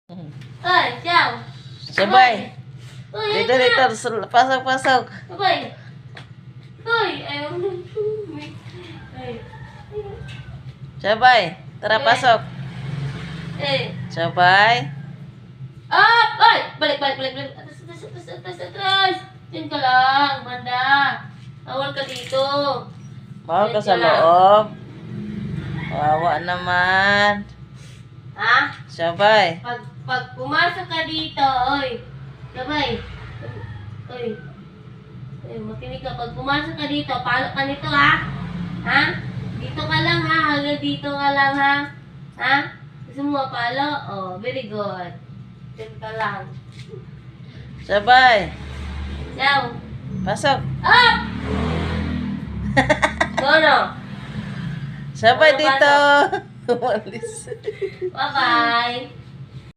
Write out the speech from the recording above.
Oy, ciao. Sabay. Uy, Dito, dito. Pasok, pasok. Sabay. Uy, ayaw mo. Ay. Sabay. Tara, pasok. Eh. Sabay. Up! Ay! Balik, balik, balik, balik. Atas, atas, atas, atas, atas. Diyan ka lang, banda. Awal ka dito. Bawa ka Diyan sa lang. loob. Wawa naman. Ha? Sabay. Pag pumasok ka dito, oy. Sabay. Oy. Oy, makinig ka. Pag pumasok ka dito, palo ka nito, ha? Ha? Dito ka lang, ha? Hanggang dito ka lang, ha? Ha? Gusto mo mapalo? Oh, very good. Diyan ka lang. Sabay. Ciao. Pasok. Up! Gono. Sabay Ano, dito. Umalis. Bye-bye.